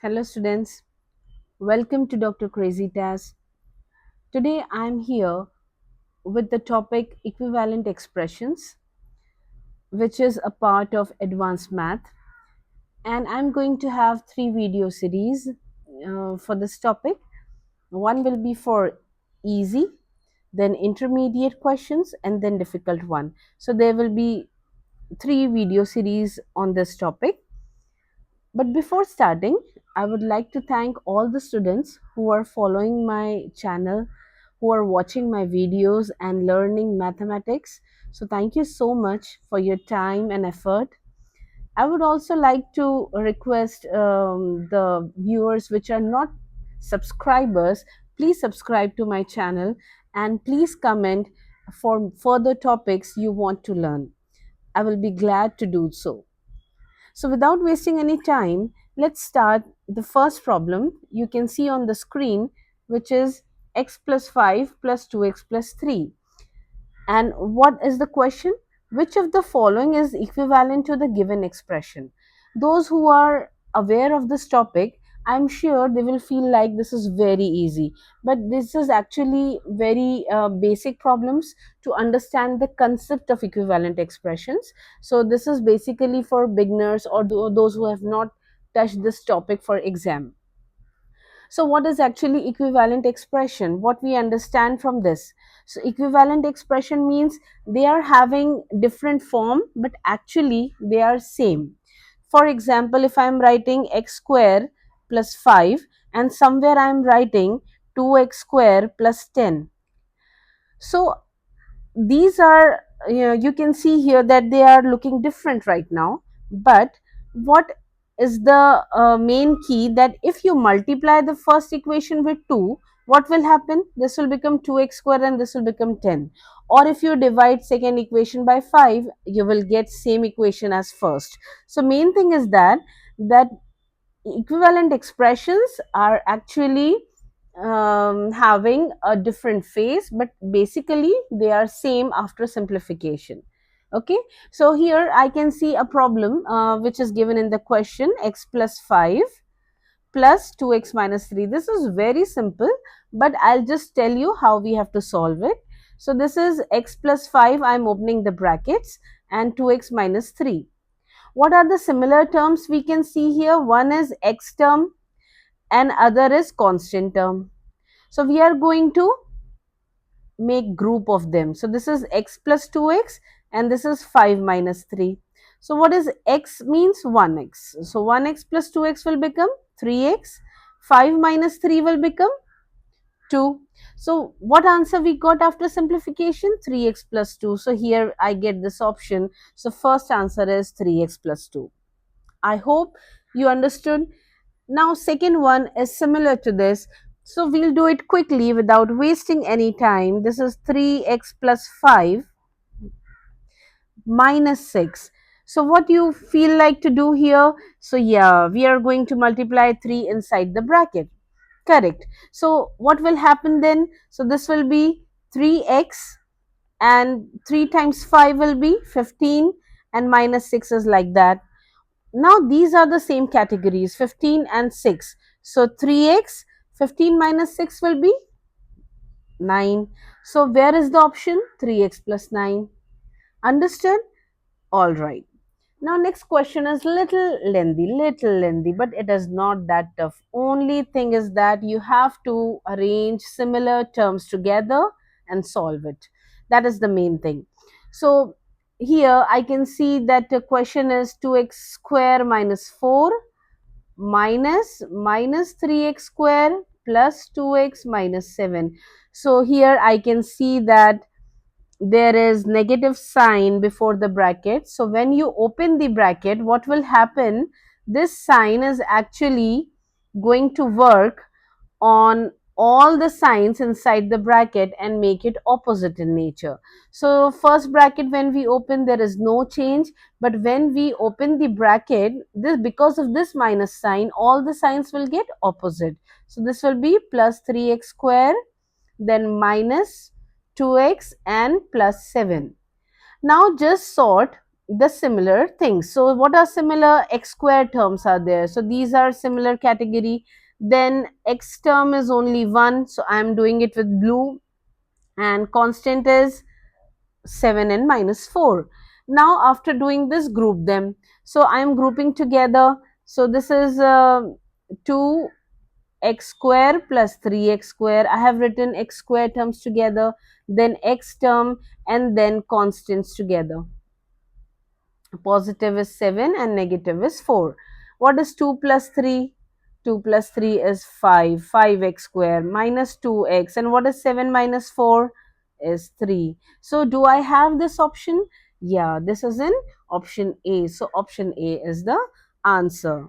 Hello students, welcome to Dr. Crazeetas. Today I am here with the topic equivalent expressions, which is a part of advanced math, and I'm going to have three video series for this topic. One will be for easy, then intermediate questions, and then difficult one. So there will be three video series on this topic. But before starting, I would like to thank all the students who are following my channel, who are watching my videos and learning mathematics. So, thank you so much for your time and effort. I would also like to request the viewers which are not subscribers, please subscribe to my channel and please comment for further topics you want to learn. I will be glad to do so. So without wasting any time, let's start the first problem you can see on the screen, which is x plus 5 plus 2x plus 3. And what is the question? Which of the following is equivalent to the given expression? Those who are aware of this topic, I'm sure they will feel like this is very easy. But this is actually very basic problems to understand the concept of equivalent expressions. So this is basically for beginners or those who have not touched this topic for exam. So what is actually equivalent expression? What we understand from this? So equivalent expression means they are having different form but actually they are same. For example, if I am writing x square plus 5 and somewhere I am writing 2x square plus 10. So these are, you can see here that they are looking different right now, but what is the main key that if you multiply the first equation with 2, what will happen? This will become 2x square and this will become 10. Or if you divide second equation by 5, you will get same equation as first. So main thing is that equivalent expressions are actually having a different phase, but basically they are same after simplification. Okay, so here I can see a problem which is given in the question: x plus 5 plus 2x minus 3. This is very simple, but I'll just tell you how we have to solve it. So this is x plus 5, I'm opening the brackets, and 2x minus 3. What are the similar terms we can see here? One is x term and other is constant term. So we are going to make group of them. So this is x plus 2x and this is 5 minus 3. So what is x means? 1x. So 1x plus 2x will become 3x. 5 minus 3 will become 2. So what answer we got after simplification? 3x plus 2. So here I get this option. So first answer is 3x plus 2. I hope you understood. Now second one is similar to this. So we'll do it quickly without wasting any time. This is 3x plus 5 minus 6. So what you feel like to do here? So yeah, we are going to multiply 3 inside the bracket. Correct. So what will happen then? So this will be 3x and 3 times 5 will be 15 and minus 6 is like that. Now these are the same categories, 15 and 6. So 3x, 15 minus 6 will be 9. So where is the option? 3x plus 9. Understood? Alright. Now next question is little lengthy, but it is not that tough. Only thing is that you have to arrange similar terms together and solve it. That is the main thing. So here I can see that the question is 2x square minus 4 minus 3x square plus 2x minus 7. So here I can see that there is negative sign before the bracket. So when you open the bracket, what will happen? This sign is actually going to work on all the signs inside the bracket and make it opposite in nature. So first bracket when we open there is no change, but when we open the bracket, this because of this minus sign, all the signs will get opposite. So this will be plus 3x square, then minus 2x and plus 7. Now just sort the similar things. So what are similar? X square terms are there, so these are similar category. Then x term is only 1, so I am doing it with blue, and constant is 7 and minus 4. Now after doing this, group them. So I am grouping together. So this is 2x square plus 3x square. I have written x square terms together, then x term, and then constants together. Positive is 7 and negative is 4. What is 2 plus 3? 2 plus 3 is 5. 5x square minus 2x. And what is 7 minus 4? Is 3. So do I have this option? Yeah, this is in option A. So option A is the answer.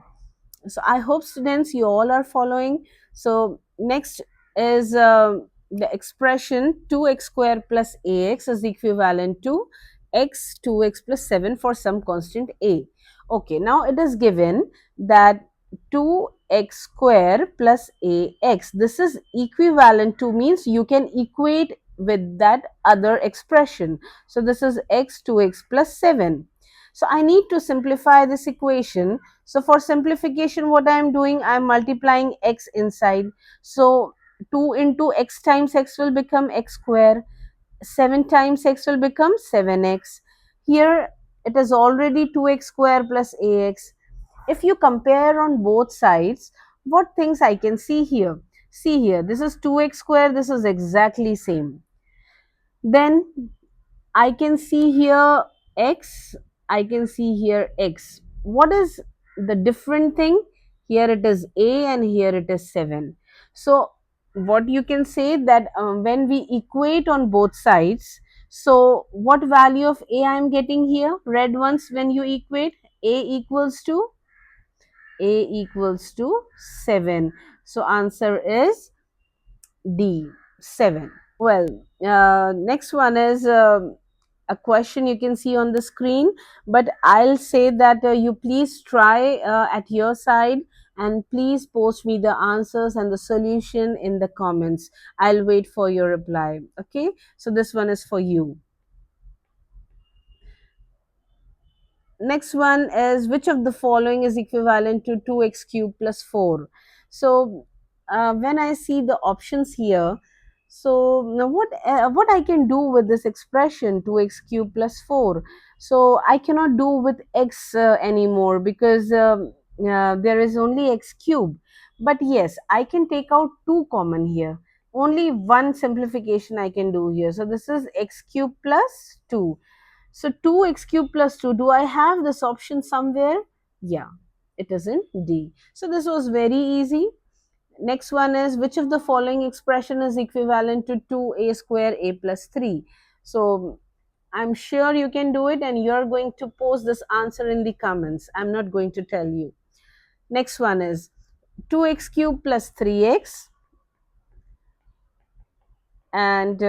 So I hope students you all are following. So next is the expression 2x square plus ax is equivalent to x 2x plus 7 for some constant a. Okay, now it is given that 2x square plus ax, this is equivalent to, means you can equate with that other expression. So this is x 2x plus 7. So I need to simplify this equation. So for simplification, what I am doing, I am multiplying x inside. So 2 into x times x will become x square. 7 times x will become 7x. Here it is already 2x square plus ax. If you compare on both sides, what things I can see here? See here, this is 2x square, this is exactly same. Then I can see here x, I can see here x. What is the different thing? Here it is a and here it is 7. So what you can say that when we equate on both sides, so what value of a I am getting here? Red ones, when you equate, a equals to 7. So answer is D, 7. Well, next one is a question you can see on the screen, but I'll say that you please try at your side, and please post me the answers and the solution in the comments. I'll wait for your reply. Okay, so this one is for you. Next one is, which of the following is equivalent to 2x cubed plus 4? So when I see the options here, so now what I can do with this expression 2x cubed plus 4? So I cannot do with x anymore, because there is only x cube. But yes, I can take out 2 common here. Only one simplification I can do here. So this is x cube plus 2. So 2x cube plus 2, do I have this option somewhere? Yeah, it is in D. So this was very easy. Next one is, which of the following expression is equivalent to 2a square a plus 3? So I'm sure you can do it, and you're going to post this answer in the comments. I'm not going to tell you. Next one is 2x cube plus 3x and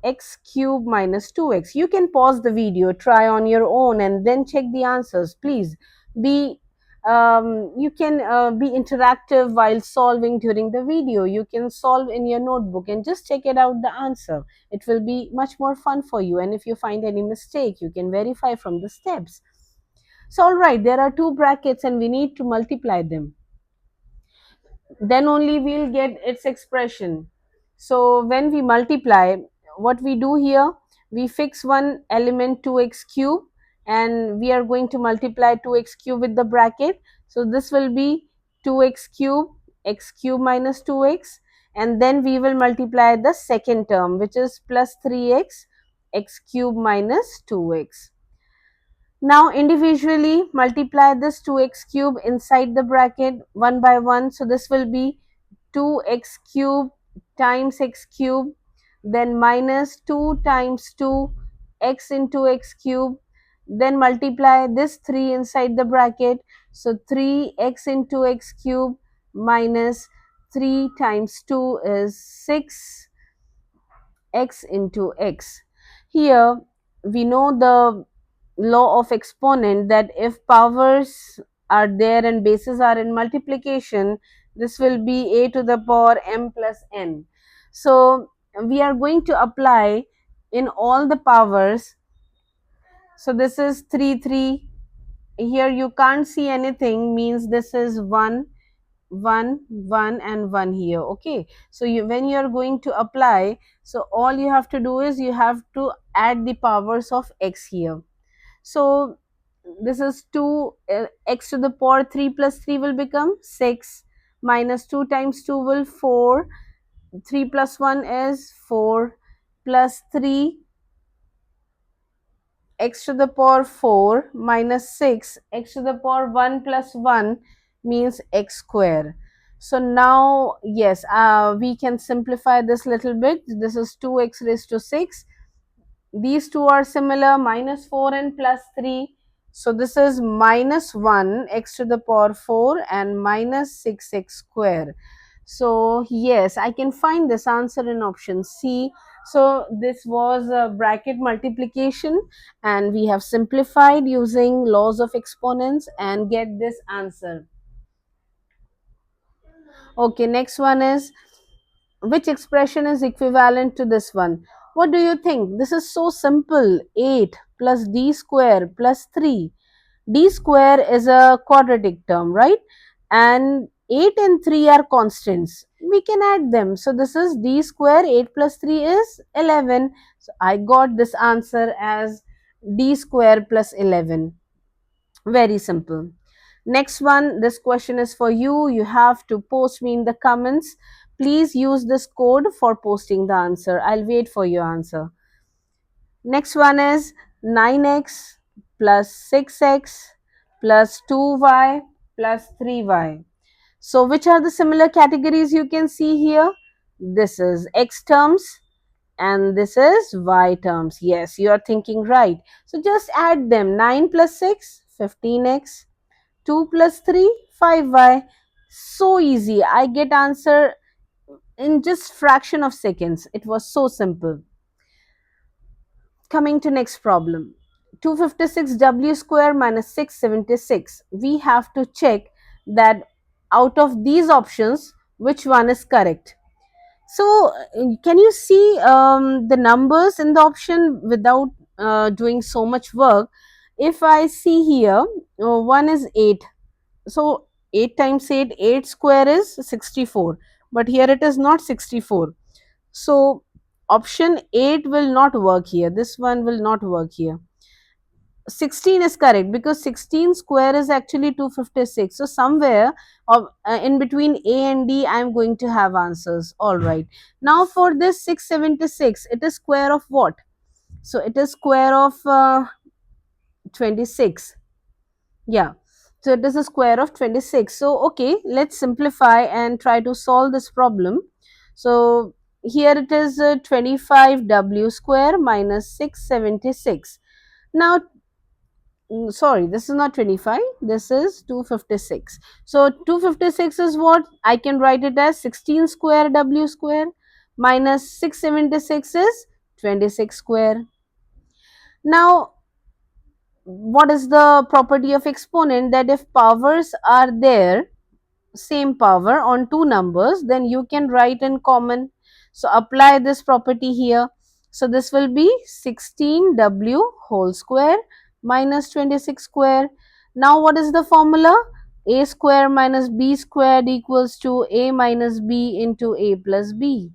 x cube minus 2x. You can pause the video, try on your own, and then check the answers. Please be you can be interactive while solving during the video. You can solve in your notebook and just check it out the answer. It will be much more fun for you, and if you find any mistake, you can verify from the steps. So all right, there are two brackets and we need to multiply them, then only we'll get its expression. So when we multiply, what we do here, we fix one element 2x cube, and we are going to multiply 2x cube with the bracket. So this will be 2x cube, x cube minus 2x, and then we will multiply the second term, which is plus 3x, x cube minus 2x. Now individually multiply this 2x cube inside the bracket one by one. So this will be 2x cube times x cube, then minus 2 times 2 x into x cube, then multiply this 3 inside the bracket. So 3x into x cube minus 3 times 2 is 6 x into x. Here we know the law of exponent, that if powers are there and bases are in multiplication, this will be a to the power m plus n. So we are going to apply in all the powers So this is 3 3. Here you can't see anything, means this is 1 1 1 and 1 here. Okay, so when you are going to apply, so all you have to do is you have to add the powers of x here. So this is 2, x to the power 3 plus 3 will become 6, minus 2 times 2 will 4, 3 plus 1 is 4, plus 3, x to the power 4 minus 6, x to the power 1 plus 1 means x square. So now, yes, we can simplify this little bit. This is 2x raised to 6. These two are similar, minus 4 and plus 3. So this is minus 1 x to the power 4 and minus 6x square. So yes, I can find this answer in option C. So this was a bracket multiplication, and we have simplified using laws of exponents and get this answer. Okay, next one is, which expression is equivalent to this one? What do you think? This is so simple. 8 plus d square plus 3. D square is a quadratic term, right? And 8 and 3 are constants. We can add them. So this is d square, 8 plus 3 is 11. So I got this answer as d square plus 11. Very simple. Next one, this question is for you. You have to post me in the comments. Please use this code for posting the answer. I'll wait for your answer. Next one is 9x plus 6x plus 2y plus 3y. So which are the similar categories you can see here? This is x terms and this is y terms. Yes, you are thinking right. So just add them. 9 plus 6, 15x. 2 plus 3, 5y. So easy. I get answer in just fraction of seconds. It was so simple. Coming to next problem. 256w square minus 676. We have to check that out of these options, which one is correct. So, can you see the numbers in the option without doing so much work? If I see here, one is 8. So, 8 times 8, 8 square is 64. But here it is not 64. So, option 8 will not work here. This one will not work here. 16 is correct because 16 square is actually 256. So somewhere in between A and D I am going to have answers. All right. Now for this 676, it is square of what? So it is square of 26. Yeah. So it is a square of 26. So okay, let's simplify and try to solve this problem. So here it is 25w square minus 676. Now sorry, this is not 25, this is 256. So 256 is what? I can write it as 16 square w square minus 676 is 26 square. Now what is the property of exponent? That if powers are there, same power on two numbers, then you can write in common. So apply this property here. So this will be 16w whole square minus 26 square. Now what is the formula? A square minus b squared equals to a minus b into a plus b.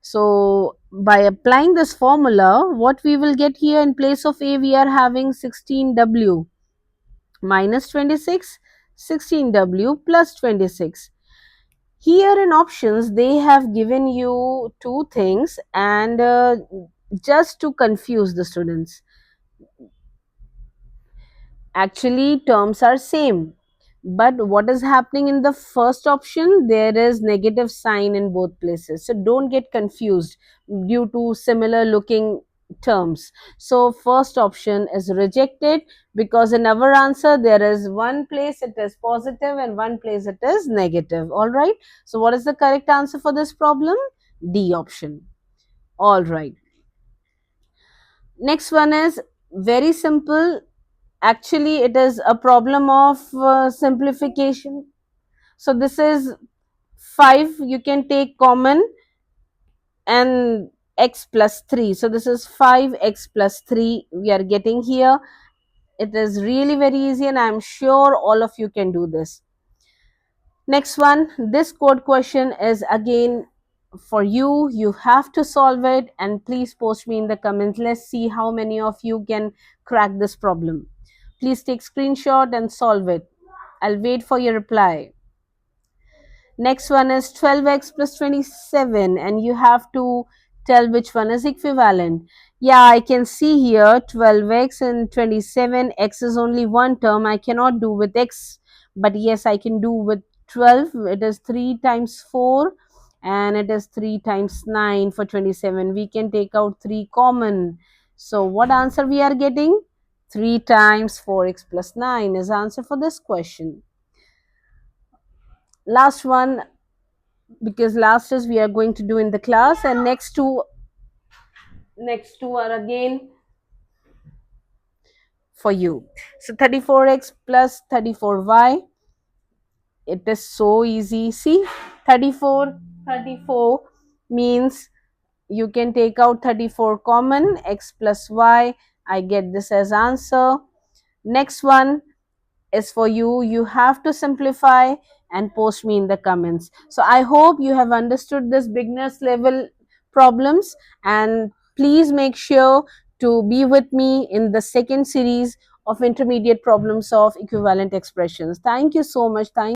So by applying this formula, what we will get here, in place of a we are having 16w minus 26, 16w plus 26. Here in options they have given you two things, and just to confuse the students, actually terms are same, but what is happening in the first option, there is negative sign in both places, so don't get confused due to similar looking terms. So first option is rejected because in our answer there is one place it is positive and one place it is negative. All right, so what is the correct answer for this problem? D option. All right, next one is very simple. Actually it is a problem of simplification. So this is 5, you can take common, and x plus 3. So this is 5x plus 3 we are getting here. It is really very easy and I am sure all of you can do this. Next one, this code question is again for you. You have to solve it and please post me in the comments. Let's see how many of you can crack this problem. Please take screenshot and solve it. I'll wait for your reply. Next one is 12x plus 27 and you have to tell which one is equivalent. Yeah, I can see here 12x and 27. X is only one term. I cannot do with x, but yes, I can do with 12. It is 3 times 4 and it is 3 times 9 for 27. We can take out 3 common. So what answer we are getting? 3 times 4x plus 9 is answer for this question. Last one, because last is we are going to do in the class, and next two are again for you. So 34x plus 34y, it is so easy. See, 34 means you can take out 34 common, x plus y, I get this as answer. Next one is for you. You have to simplify and post me in the comments. So I hope you have understood this beginners level problems, and please make sure to be with me in the second series of intermediate problems of equivalent expressions. Thank you so much. Thank